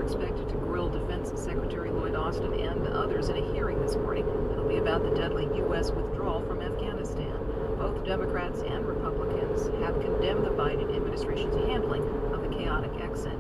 expected to grill Defense Secretary Lloyd Austin and others in a hearing this morning. It'll be about the deadly U.S. withdrawal from Afghanistan. Both Democrats and Republicans have condemned the Biden administration's handling of the chaotic exit.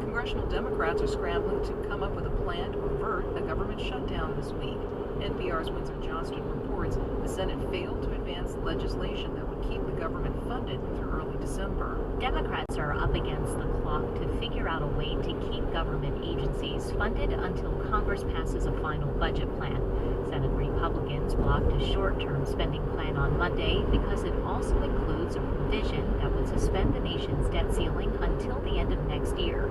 Congressional Democrats are scrambling to come up with a plan to avert a government shutdown this week. NPR's Winsor Johnston reports the Senate failed to advance legislation that would keep the government funded through early December. Democrats are up against the clock to figure out a way to keep government agencies funded until Congress passes a final budget plan. Senate Republicans blocked a short-term spending plan on Monday because it also includes a provision that would suspend the nation's debt ceiling until the end of next year.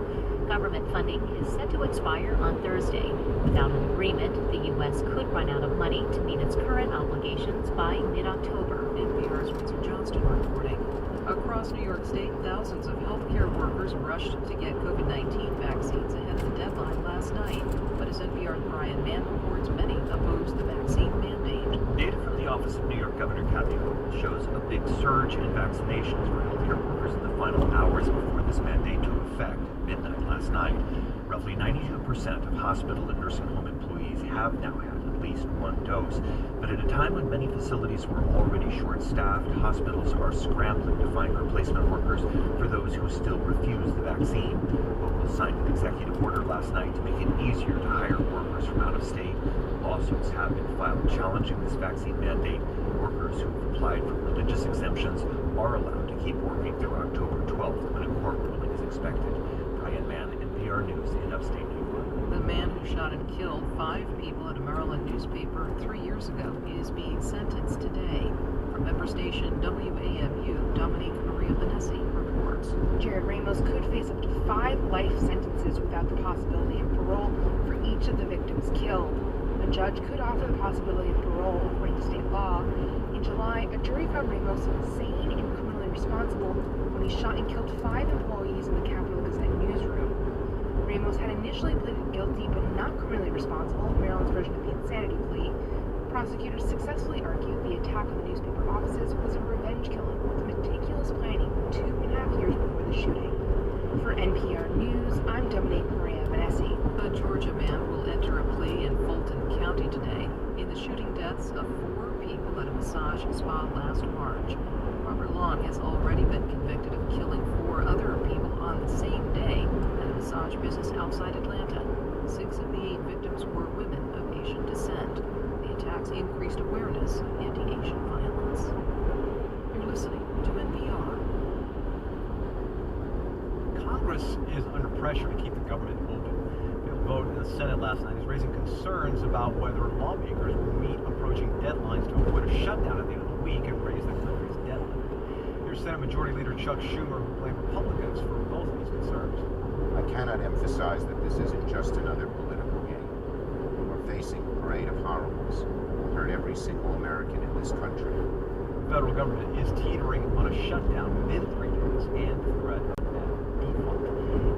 Government funding is set to expire on Thursday. Without an agreement, the U.S. could run out of money to meet its current obligations by mid-October. NPR's Winsor Johnston reporting. Across New York State, thousands of healthcare workers rushed to get COVID-19 vaccines ahead of the deadline last night. But as NPR's Brian Mann reports, many oppose the vaccine mandate. Data from the Office of New York Governor Kathy Hochul shows a big surge in vaccinations for healthcare workers in the final hours before this mandate took effect at midnight last night. Roughly 92% of hospital and nursing home employees have now had at least one dose. But at a time when many facilities were already short-staffed, hospitals are scrambling to find replacement workers for those who still refuse the vaccine. Hochul signed an executive order last night to make it easier to hire workers from out of state. Lawsuits have been filed challenging this vaccine mandate. Workers who have applied for religious exemptions are allowed to keep working through October 12th when a court ruling is expected. Brian Mann, NPR News in upstate New York. The man who shot and killed 5 people at a Maryland newspaper 3 years ago is being sentenced today. From member station WAMU, Dominique Maria Benessi reports. Jared Ramos could face up to 5 life sentences without the possibility of parole for each of the victims killed. A judge could offer the possibility of parole according to state law. In July, a jury found Ramos insane and criminally responsible when he shot and killed 5 employees in the Capitol Gazette newsroom. Ramos had initially pleaded guilty but not criminally responsible, Maryland's version of the insanity plea. Prosecutors successfully argued the attack on the newspaper offices was a revenge killing with meticulous planning 2.5 years before the shooting. For NPR News, I'm Dominique Maria Benessi. A Georgia man will enter a plea in Fulton County today in the shooting deaths of 4 people at a massage spa last March. Robert Long has already been convicted of killing 4 other people on the same day at a massage business outside Atlanta. 6 of the 8 victims were women of Asian descent. The attacks increased awareness of anti-Asian violence. You're listening to NPR. Congress is under pressure to keep the government open. The vote in the Senate last night is raising concerns about whether lawmakers will meet approaching deadlines to avoid a shutdown at the end of the week and raise the country's debt limit. Here's Senate Majority Leader Chuck Schumer, who blamed Republicans for both of these concerns. I cannot emphasize that this isn't just another political game. We're facing a parade of horribles that hurt every single American in this country. The federal government is teetering on a shutdown within 3 days and threat of default.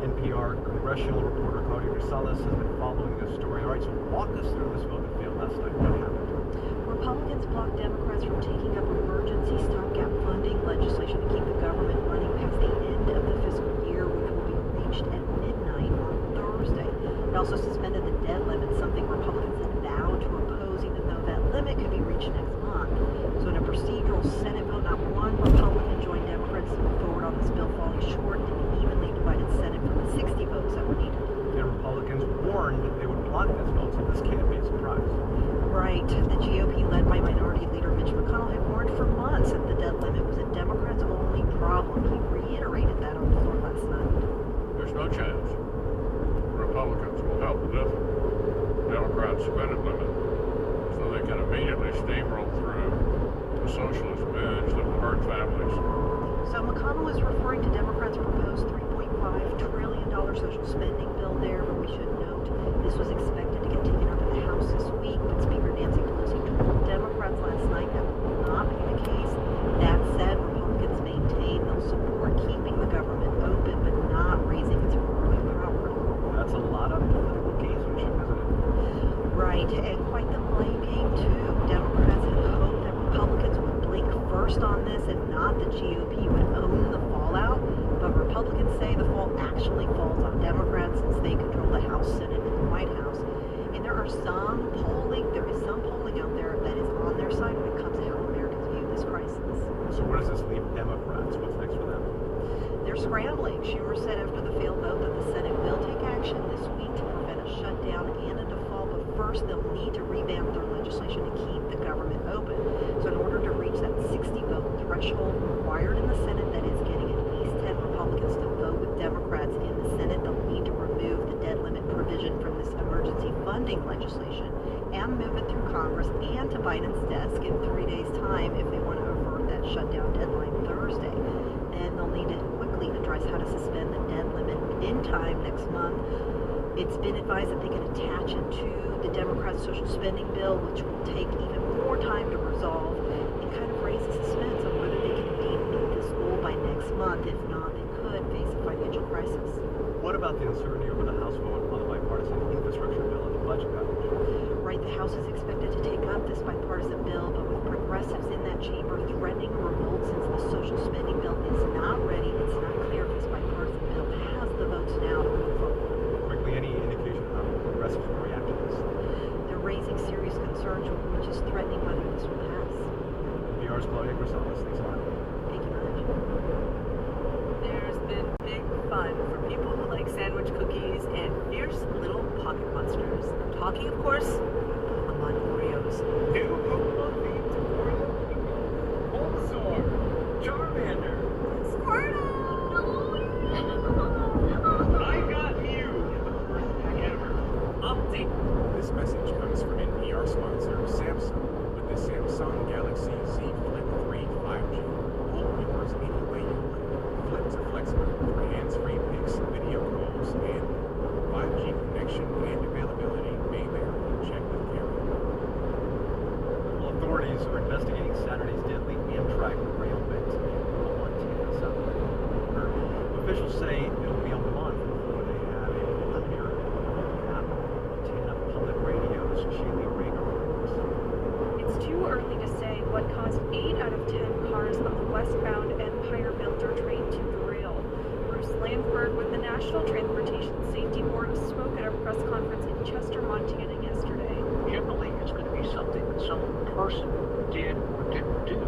NPR congressional reporter Claudia Rosales has been following this story. All right, so walk us through this vote that failed last night. What happened? Republicans blocked Democrats from taking up emergency stopgap funding legislation to keep the government running past the end of the fiscal year, which will be reached at midnight on Thursday. It also suspended the debt limit, something Republicans had vowed to oppose, even though that limit could be reached next month. So in a procedural Senate vote, not one Republican joined Democrats to move forward on this bill, falling short in an evenly divided Senate from the 60 votes that were needed. And Republicans warned that they would block this bill, so this can't be a surprise. Right. The GOP, led by Minority Leader Mitch McConnell, had warned for months that the debt limit was a Democrats' only problem. He reiterated that on the floor last night. There's no chance Republicans will help lift Democrats' spending limit so they can immediately steamroll through a socialist binge that will hurt families. So McConnell is referring to Democrats' proposed $3.5 trillion social spending bill there, but we should note this was expected to get taken up in the House this week, but Speaker Nancy Pelosi told Democrats last night that will not be the case. That said, Republicans maintain they'll support keeping the government open, but not raising its borrowing power. That's a lot of political gamesmanship, isn't it? Right, and quite the blame game, too. Democrats had hoped that Republicans would blink first on this and not the GOP would own the fallout, but Republicans say the fault actually falls on Democrats since they control the scrambling. Schumer said after the failed vote that the Senate will take action this week to prevent a shutdown and a default, but first they'll need to revamp their legislation to keep the government open. So in order to reach that 60-vote threshold required in the Senate, that is getting at least 10 Republicans to vote with Democrats in the Senate, they'll need to remove the debt limit provision from this emergency funding legislation and move it through Congress and to Biden's desk in 3 days' time if they want to avert that shutdown deadline Thursday. Then they'll need to quickly address how to suspend the debt limit in time next month. It's been advised that they can attach it to the Democrats' social spending bill, which will take even more time to resolve and kind of raise the suspense on whether they can indeed meet this goal by next month. If not, they could face a financial crisis. What about the uncertainty over the House vote on the bipartisan infrastructure bill and the budget package? Right, the House is expected to take up this bipartisan bill, but with progressives in that chamber threatening a revolt since the social spending bill is not ready, it's not clear if this bipartisan bill has the votes now to move forward. Quickly, any indication of how progressives will react to this? They're raising serious concerns, which is threatening whether this will pass. PR's Claudia Grisales. Thanks a lot. Thank you very much. There's been big fun for people who like sandwich cookies and fierce little pocket monsters. I'm talking, of course, Pokemon Oreos. New Pokemon themed Oreo cookie. Bulbasaur, Charmander, I got Mew in the first pack ever. Update. This message comes from NPR sponsor Samsung with the Samsung Galaxy Z Flip 3 5G. Hold yours any way you want. Flip to flexible for hands-free pics, video calls, and 5G connection and availability may vary. Check with carrier. Well, authorities are investigating Saturday's deadly Amtrak derailment in Montana, South Dakota. Officials say it'll be a month before they have a preliminary report on what happened. Montana Public Radio's Shaylee Rager reports. It's too early to say what caused 8 out of 10 cars on the westbound Empire Builder train to derail. Bruce Landberg with the National Transportation Safety Board spoke at a press conference in Chester, Montana yesterday. Generally, it's going to be something that some person did or didn't do.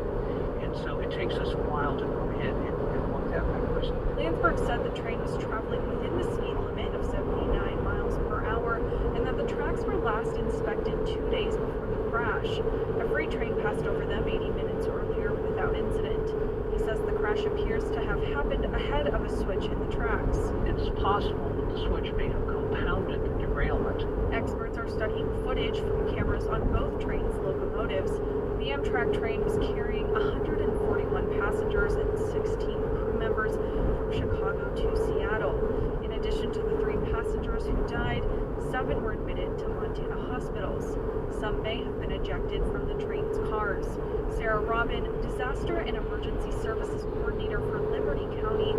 And so it takes us a while to go ahead and look at that person. Landsberg said the train was traveling within the speed limit of 79 miles per hour and that the tracks were last inspected 2 days before the crash. A freight train passed over them 80 minutes earlier without incident. He says the crash appears to have happened ahead of a switch in the tracks. It's possible that the switch may have compounded the derailment. Experts are studying footage from cameras on both trains' locomotives. The Amtrak train was carrying 141 passengers and 16 crew members from Chicago to Seattle. In addition to the 3 passengers who died, 7 were admitted to Montana hospitals. Some may have been ejected from the train's cars. Sarah Robin, Disaster and Emergency Services Coordinator for Liberty County,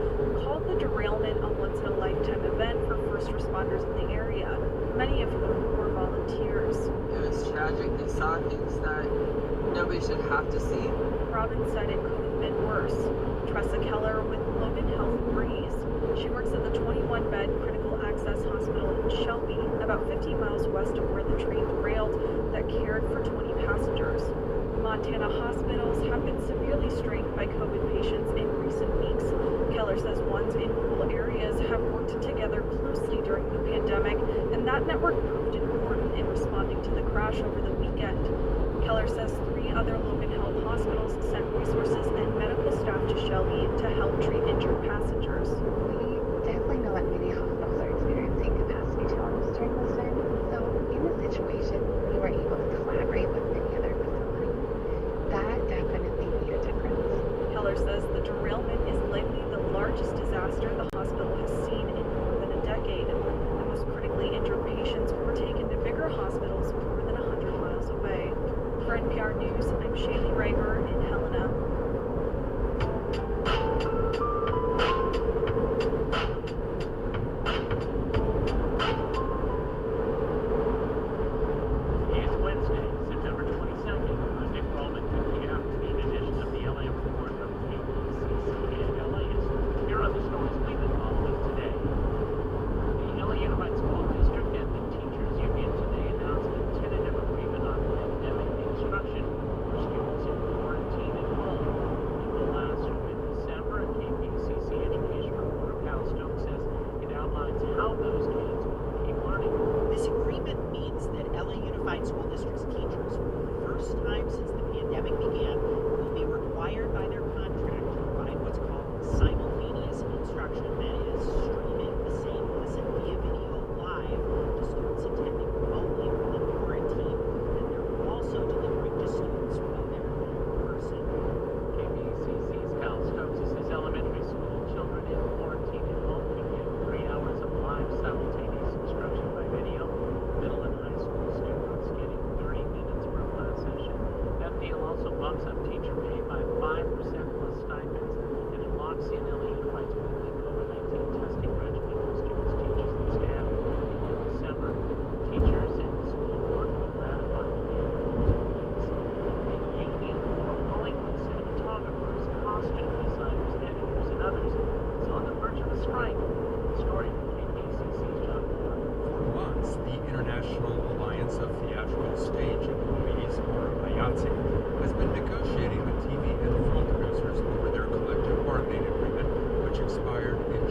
called the derailment a once-in-a-lifetime event for first responders in the area, many of whom were volunteers. It was tragic. They saw things that nobody should have to see. Robin said it could have been worse. Tressa Keller with Logan Health agrees. She works at the 21-bed critical access hospital in Shelby, about 15 miles west of where the train derailed, that cared for 20 passengers. Montana hospitals have been severely strained by COVID patients in recent weeks. Keller says ones in rural areas have worked together closely during the pandemic, and that network proved important in responding to the crash over the weekend. Keller says 3 other Logan Health hospitals sent resources and medical staff to Shelby to help treat injured passengers. We definitely know that many hospitals are experiencing capacity challenges during this time, so in this situation, we were able to collaborate with many other facilities. That definitely made a difference. Keller says the derailment is likely the largest disaster the hospital has seen in more than a decade. The most critically injured patients were taken to bigger hospitals more than 100 miles away. For NPR News, I'm Shaylee Rager in Helena. It's Wednesday, September 22nd. I'm Nick Bowman, picking up the edition of the LA Report from KPCC and LA. Here are the stories we've been following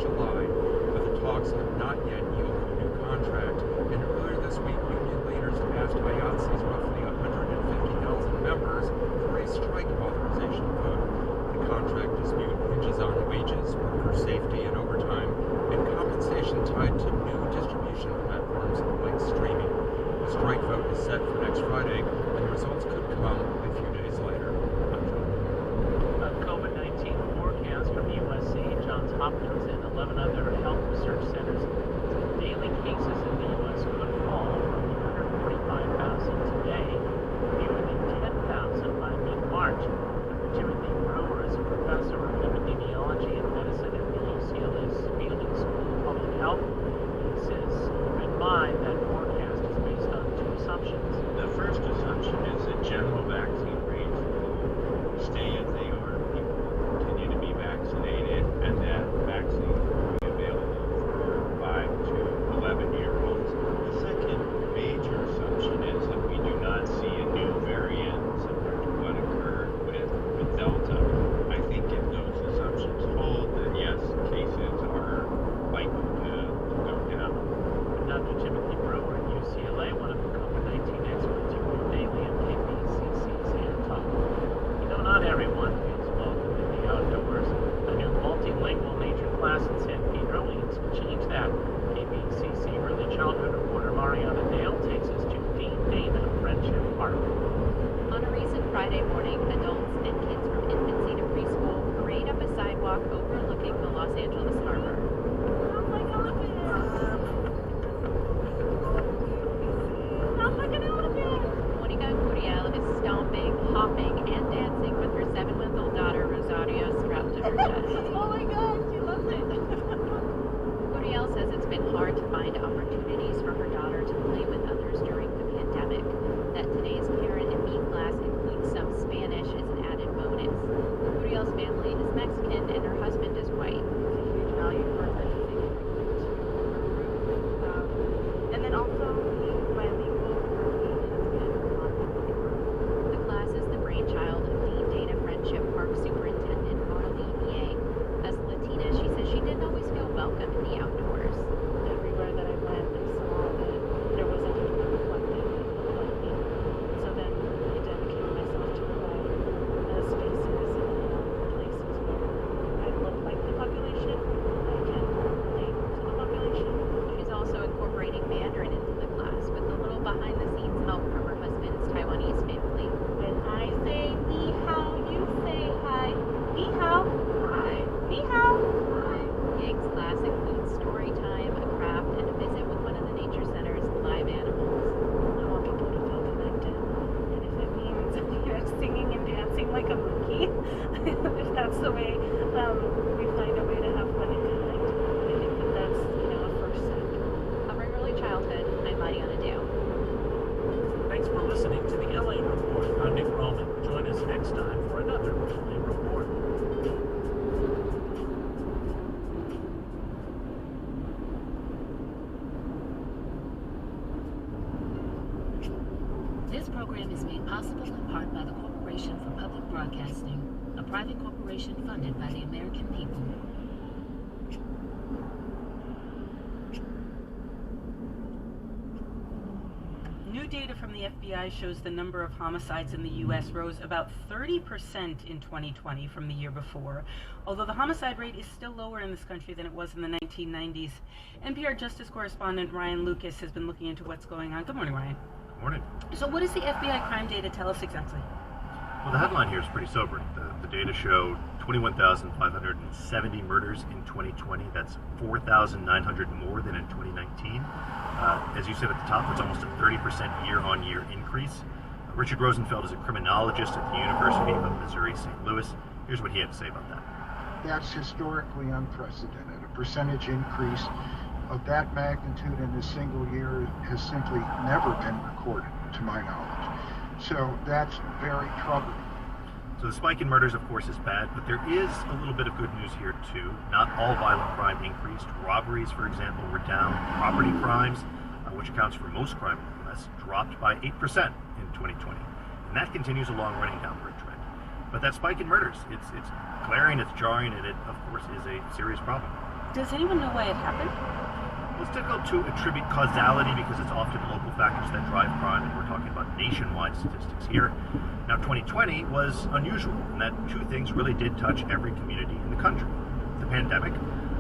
July, but the talks have not yet yielded a new contract, and earlier this week, union leaders asked IATSE's roughly 150,000 members for a strike authorization vote. The contract dispute hinges on wages, worker safety, and overtime, and compensation tied to new distribution platforms like streaming. The strike vote is set for next Friday, and the results could come a few days later. A COVID-19 forecast from USC, Johns Hopkins, and 11 other health research centers said daily cases in the U.S. could fall from 145,000 today to fewer than 10,000 by mid-March. Dr. Timothy Brewer is a professor of epidemiology and medicine at the UCLA's Fielding School of Public Health. He says, keep in mind that forecast is based on two assumptions. The first assumption is that general vaccine rates will stay as they are. People will continue to be vaccinated, and that vaccines will be available for 5 to 11-year-olds. The second major assumption is that we do not see a new variant similar to what occurred with Delta. I think if those assumptions hold, then yes, cases are likely to go down. Dr. Timothy Brewer at UCLA, one of the COVID-19 experts who wrote daily on KPCC's Hand Talk. You know, not everyone feels welcome in the outdoors. A new multilingual nature class in San Pedro aims to change that. KPCC early childhood reporter Mariana Dale takes us to Dean Dana Friendship Park. On a recent Friday morning, adults and kids from infancy to preschool parade up a sidewalk overlooking the Los Angeles harbor. Sounds like elephant. Sounds like an elephant. Monica Curiel is stomping, hopping, and dancing with her 7-month-old daughter Rosario strapped to her chest. Oh my God, she loves it. Curiel says it's been hard to find opportunities for her daughter to play with others during the pandemic. That today's Parent and Me class includes some Spanish as an added bonus. Curiel's family is Mexican and her husband is white. It's a huge value for her to think and then also being bilingual for me has been non-bilingual. The class is the brainchild of Dean Dana Friendship Park Superintendent Marlene Ye. As a Latina, she says she didn't always feel welcome in the outdoors. Everywhere that I went, I saw that there wasn't anyone reflecting like me. So then I dedicated myself to provide spaces and places where I look like the population, I can relate to the population. She's also incorporating Mandarin into the class with a little behind-the-scenes help from her husband's Taiwanese family. When I say ni hao, you say hi. Ni hao. Hi. Ni hao. Hi. Yang's class includes story time, a craft, and a visit with one of the nature center's live animals. I want people to feel connected. And if it means singing and dancing like a monkey, if that's the way we find a way to have fun and connect, I think that that's, a first step. Covering early childhood, I'm Mariana Dale. Thanks for listening to the LA Report. I'm Nick Roman. Join us next time for another LA Report. This program is made possible in part by the Corporation for Public Broadcasting, a private corporation funded by the American people. New data from the FBI shows the number of homicides in the U.S. rose about 30% in 2020 from the year before, although the homicide rate is still lower in this country than it was in the 1990s. NPR Justice correspondent Ryan Lucas has been looking into what's going on. Good morning, Ryan. Good morning. So what does the FBI crime data tell us exactly? Well, the headline here is pretty sobering. The data showed 21,570 murders in 2020. That's 4,900 more than in 2019. As you said at the top, it's almost a 30% year-on-year increase. Richard Rosenfeld is a criminologist at the University of Missouri-St. Louis. Here's what he had to say about that. That's historically unprecedented. A percentage increase of that magnitude in a single year has simply never been recorded, to my knowledge. So that's very troubling. So the spike in murders, of course, is bad, but there is a little bit of good news here, too. Not all violent crime increased. Robberies, for example, were down. Property crimes, which accounts for most crime in the U.S., dropped by 8% in 2020. And that continues a long-running downward trend. But that spike in murders, it's glaring, it's jarring, and it, of course, is a serious problem. Does anyone know why it happened? Well, it's difficult to attribute causality because it's often local factors that drive crime, and we're talking about nationwide statistics here. Now, 2020 was unusual in that two things really did touch every community in the country. The pandemic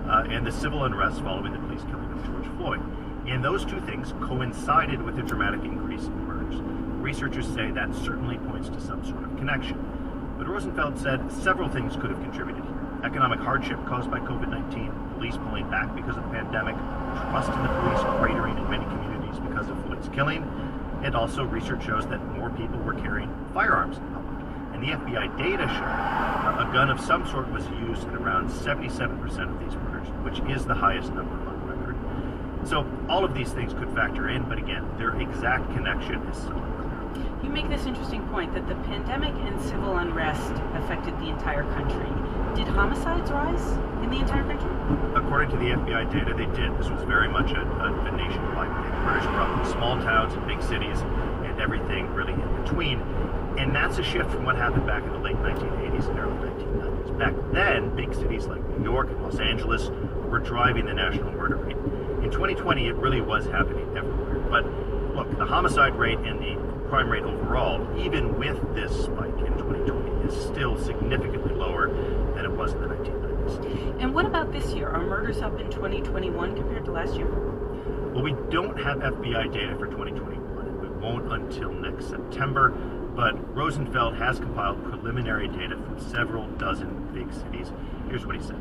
and the civil unrest following the police killing of George Floyd. And those two things coincided with a dramatic increase in murders. Researchers say that certainly points to some sort of connection. But Rosenfeld said several things could have contributed here. Economic hardship caused by COVID-19, police pulling back because of the pandemic, trust in the police cratering in many communities because of Floyd's killing, and also research shows that more people were carrying firearms in public. And the FBI data show a gun of some sort was used in around 77% of these murders, which is the highest number on record. So all of these things could factor in, but again, their exact connection is still unclear. You make this interesting point that the pandemic and civil unrest affected the entire country. Did homicides rise in the entire country? According to the FBI data, they did. This was very much a nationwide thing. Murders were up in small towns and big cities and everything really in between. And that's a shift from what happened back in the late 1980s and early 1990s. Back then, big cities like New York and Los Angeles were driving the national murder rate. In 2020, it really was happening everywhere. But look, the homicide rate and the crime rate overall, even with this spike in 2020, is still significantly lower than it was in the 1990s. And what about this year? Are murders up in 2021 compared to last year? Well, we don't have FBI data for 2021, and we won't until next September, but Rosenfeld has compiled preliminary data from several dozen big cities. Here's what he said.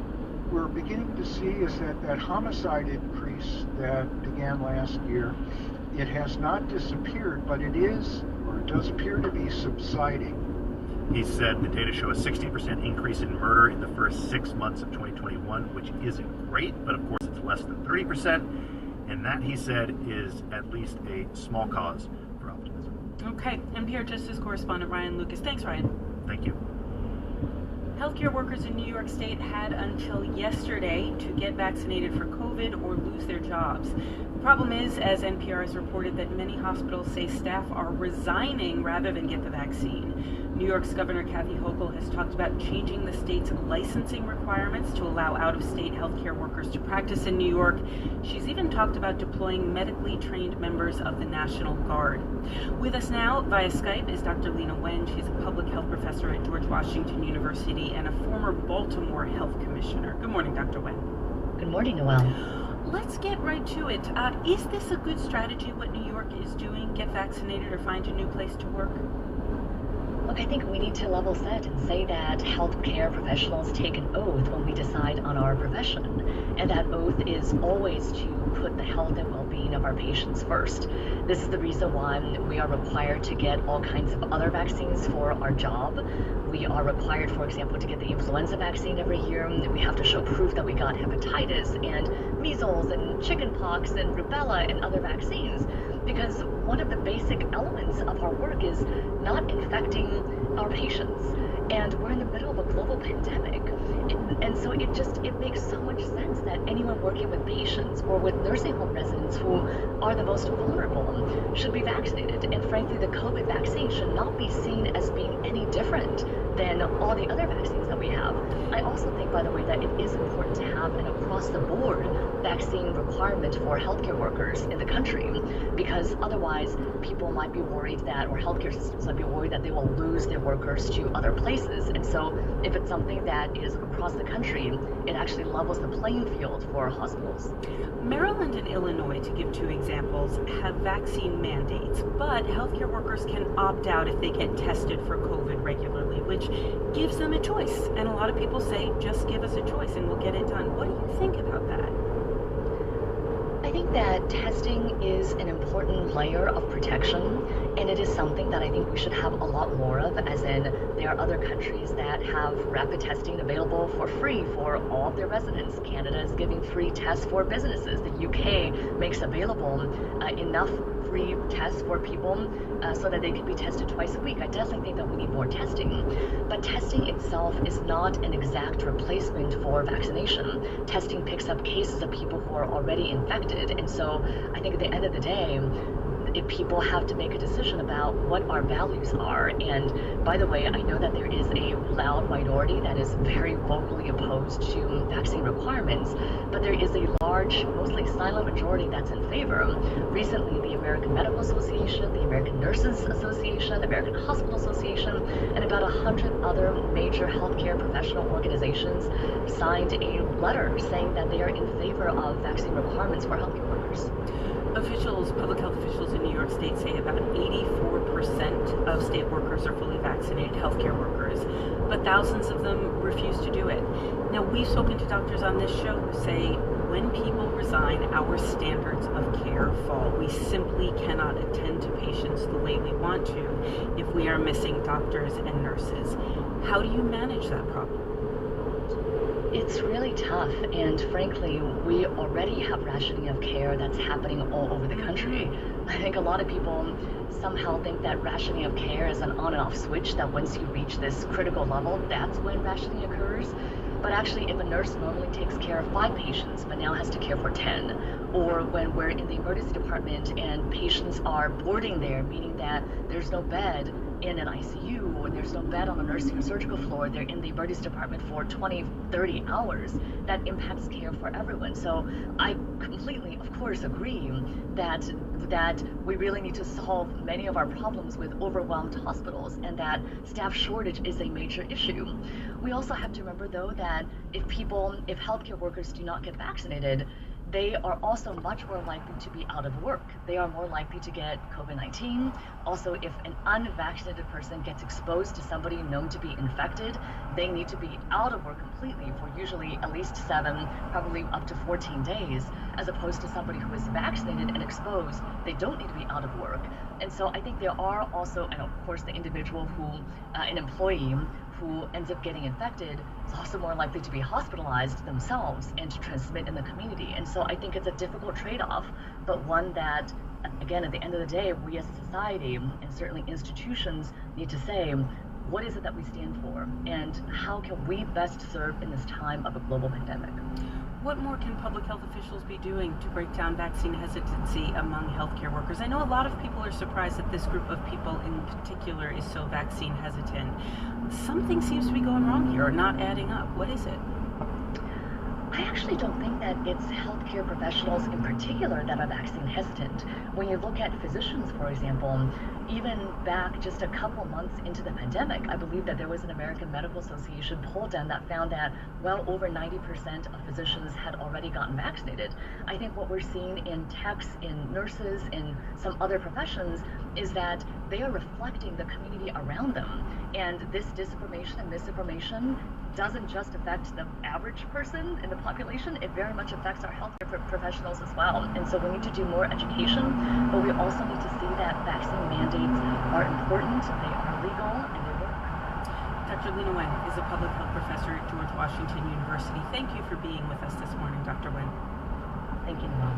We're beginning to see is that homicide increase that began last year, it has not disappeared, but it does appear to be subsiding. He said the data show a 60% increase in murder in the first 6 months of 2021, which isn't great, but of course it's less than 30%. And that, he said, is at least a small cause for optimism. Okay, NPR Justice correspondent Ryan Lucas. Thanks, Ryan. Thank you. Healthcare workers in New York State had until yesterday to get vaccinated for COVID or lose their jobs. The problem is, as NPR has reported, that many hospitals say staff are resigning rather than get the vaccine. New York's Governor Kathy Hochul has talked about changing the state's licensing requirements to allow out-of-state healthcare workers to practice in New York. She's even talked about deploying medically trained members of the National Guard. With us now via Skype is Dr. Lena Wen. She's a public health professor at George Washington University and a former Baltimore health commissioner. Good morning, Dr. Wen. Good morning, Noel. Let's get right to it. Is this a good strategy, what New York is doing? Get vaccinated or find a new place to work? Look, I think we need to level set and say that healthcare professionals take an oath when we decide on our profession. And that oath is always to put the health and well-being of our patients first. This is the reason why we are required to get all kinds of other vaccines for our job. We are required, for example, to get the influenza vaccine every year. We have to show proof that we got hepatitis and measles and chickenpox and rubella and other vaccines. Because one of the basic elements of our work is not infecting our patients. And we're in the middle of a global pandemic. And so it makes so much sense that anyone working with patients or with nursing home residents who are the most vulnerable should be vaccinated. And frankly, the COVID vaccine should not be seen as being any different than all the other vaccines that we have. I also think, by the way, that it is important to have an across-the-board vaccine requirement for healthcare workers in the country, because otherwise people might be worried that, or healthcare systems might be worried that they will lose their workers to other places. And so if it's something that is across the country, it actually levels the playing field for hospitals. Maryland and Illinois, to give two examples, have vaccine mandates, but healthcare workers can opt out if they get tested for COVID regularly, which gives them a choice. And a lot of people say, just give us a choice and we'll get it done. What do you think about that? I think that testing is an important layer of protection, and it is something that I think we should have a lot more of, as in there are other countries that have rapid testing available for free for all of their residents. Canada is giving free tests for businesses. The UK makes available enough free tests for people so that they can be tested twice a week. I definitely think that we need more testing, but testing itself is not an exact replacement for vaccination. Testing picks up cases of people who are already infected, and so I think at the end of the day, if people have to make a decision about what our values are. And by the way, I know that there is a loud minority that is very vocally opposed to vaccine requirements, but there is a large, mostly silent majority that's in favor. Recently, the American Medical Association, the American Nurses Association, the American Hospital Association, and about 100 other major healthcare professional organizations signed a letter saying that they are in favor of vaccine requirements for healthcare workers. Public health officials in New York State say about 84% of state workers are fully vaccinated, healthcare workers, but thousands of them refuse to do it. Now, we've spoken to doctors on this show who say when people resign, our standards of care fall. We simply cannot attend to patients the way we want to if we are missing doctors and nurses. How do you manage that problem? It's really tough, and frankly, we already have rationing of care that's happening all over the country. I think a lot of people somehow think that rationing of care is an on and off switch, that once you reach this critical level, that's when rationing occurs. But actually, if a nurse normally takes care of 5 patients, but now has to care for 10, or when we're in the emergency department and patients are boarding there, meaning that there's no bed in an ICU, or there's no bed on the nursing or surgical floor, they're in the emergency department for 20, 30 hours, that impacts care for everyone. So I completely, of course, agree that we really need to solve many of our problems with overwhelmed hospitals, and that staff shortage is a major issue. We also have to remember, though, that if healthcare workers do not get vaccinated, they are also much more likely to be out of work. They are more likely to get COVID-19. Also, if an unvaccinated person gets exposed to somebody known to be infected, they need to be out of work completely for usually at least 7, probably up to 14 days, as opposed to somebody who is vaccinated and exposed. They don't need to be out of work. And so I think there are also, and of course the individual an employee who ends up getting infected is also more likely to be hospitalized themselves and to transmit in the community. And so I think it's a difficult trade-off, but one that, again, at the end of the day, we as a society and certainly institutions need to say, what is it that we stand for, and how can we best serve in this time of a global pandemic? What more can public health officials be doing to break down vaccine hesitancy among healthcare workers? I know a lot of people are surprised that this group of people in particular is so vaccine hesitant. Something seems to be going wrong here, or not adding up. What is it? I actually don't think that it's healthcare professionals in particular that are vaccine hesitant. When you look at physicians, for example, even back just a couple months into the pandemic, I believe that there was an American Medical Association poll done that found that well over 90% of physicians had already gotten vaccinated. I think what we're seeing in techs, in nurses, in some other professions is that they are reflecting the community around them. And this disinformation and misinformation doesn't just affect the average person in the population, it very much affects our healthcare professionals as well. And so we need to do more education, but we also need to see that vaccine mandates are important, they are legal, and they work. Dr. Lena Wen is a public health professor at George Washington University. Thank you for being with us this morning, Dr. Wen. Thank you, Noel.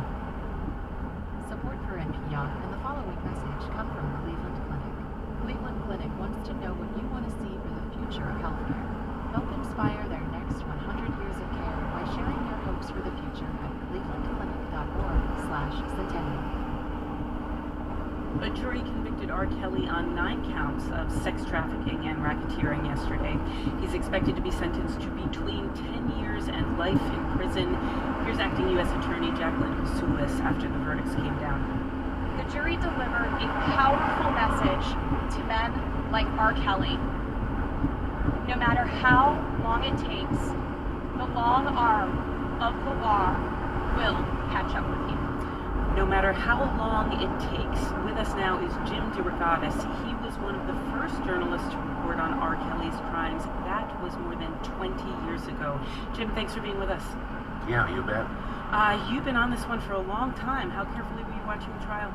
Support for NPR and the following message come from Cleveland Clinic. Cleveland Clinic wants to know what you want to see for the future of healthcare. Help inspire their next 100 years of care by sharing your hopes for the future at clevelandclinic.org/centennial. A jury convicted R. Kelly on 9 counts of sex trafficking and racketeering yesterday. He's expected to be sentenced to between 10 years and life in prison. Here's Acting U.S. Attorney Jacqueline Houssoulis after the verdicts came down. The jury delivered a powerful message to men like R. Kelly. No matter how long it takes, the long arm of the law will catch up with you. No matter how long it takes. With us now is Jim DeRogatis. He was one of the first journalists to report on R. Kelly's crimes. That was more than 20 years ago. Jim, thanks for being with us. Yeah, you bet. You've been on this one for a long time. How carefully were you watching the trial?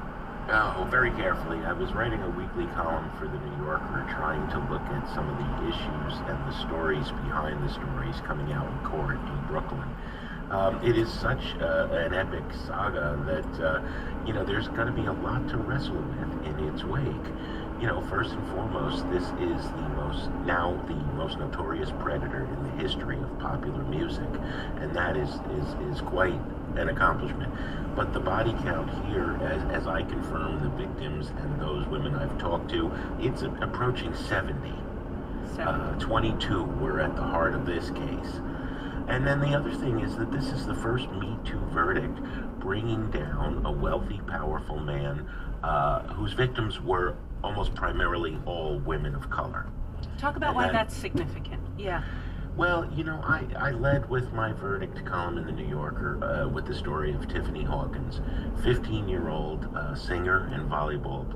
Oh, very carefully. I was writing a weekly column for the New Yorker, trying to look at some of the issues and the stories behind the stories coming out in court in Brooklyn. It is such an epic saga that, there's going to be a lot to wrestle with in its wake. first and foremost, this is the most notorious predator in the history of popular music, and that is quite an accomplishment. But the body count here, as I confirm the victims and those women I've talked to, it's approaching 70. 22 were at the heart of this case. And then the other thing is that this is the first Me Too verdict bringing down a wealthy, powerful man whose victims were almost primarily all women of color. Talk about why that's significant. Yeah. Well, I led with my verdict column in the New Yorker with the story of Tiffany Hawkins, 15-year-old singer and volleyball.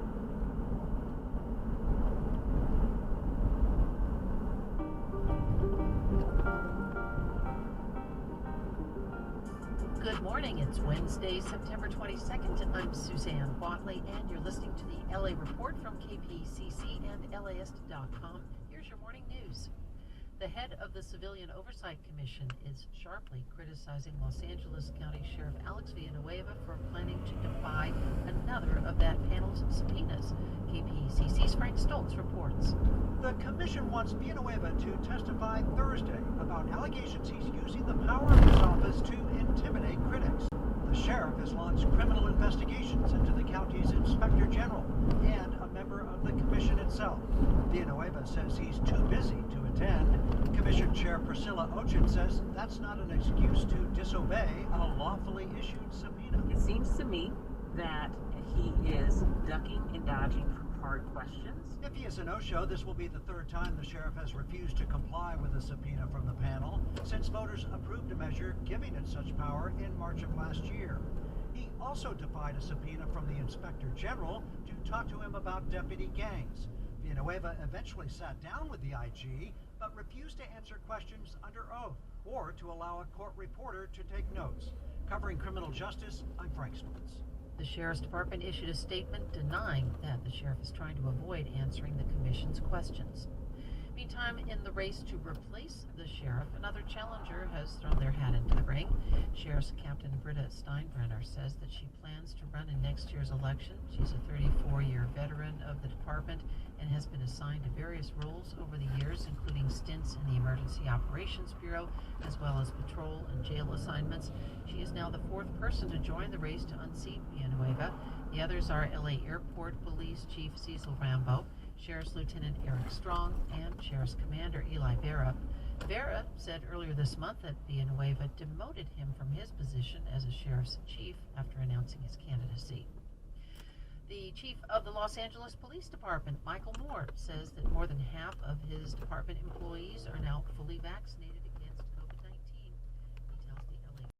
Good morning. It's Wednesday, September 22nd. I'm Suzanne Watley, and you're listening to the LA Report from KPCC and LAist.com. Here's your morning news. The head of the Civilian Oversight Commission is sharply criticizing Los Angeles County Sheriff Alex Villanueva for planning to defy another of that panel's subpoenas. KPCC's Frank Stoltz reports. The commission wants Villanueva to testify Thursday about allegations he's using the power of his office to intimidate critics. The sheriff has launched criminal investigations into the county's inspector general and a member of the commission itself. Villanueva says he's too busy to attend. Commission Chair Priscilla Ochin says that's not an excuse to disobey a lawfully issued subpoena. It seems to me that he is ducking and dodging from hard questions. If he is a no-show, this will be the third time the sheriff has refused to comply with a subpoena from the panel since voters approved a measure giving it such power in March of last year. He also defied a subpoena from the inspector general to talk to him about deputy gangs. Villanueva eventually sat down with the IG, but refused to answer questions under oath or to allow a court reporter to take notes. Covering criminal justice, I'm Frank Stoltz. The Sheriff's Department issued a statement denying that the sheriff is trying to avoid answering the commission's questions. Meantime, in the race to replace the sheriff, another challenger has thrown their hat into the ring. Sheriff's Captain Britta Steinbrenner says that she plans to run in next year's election. She's a 34-year veteran of the department and has been assigned to various roles over the years, including stints in the Emergency Operations Bureau, as well as patrol and jail assignments. She is now the fourth person to join the race to unseat Villanueva. The others are LA Airport Police Chief Cecil Rambo, Sheriff's Lieutenant Eric Strong, and Sheriff's Commander Eli Vera. Vera said earlier this month that Villanueva demoted him from his position as a sheriff's chief after announcing his candidacy. The chief of the Los Angeles Police Department, Michael Moore, says that more than half of his department employees are now fully vaccinated.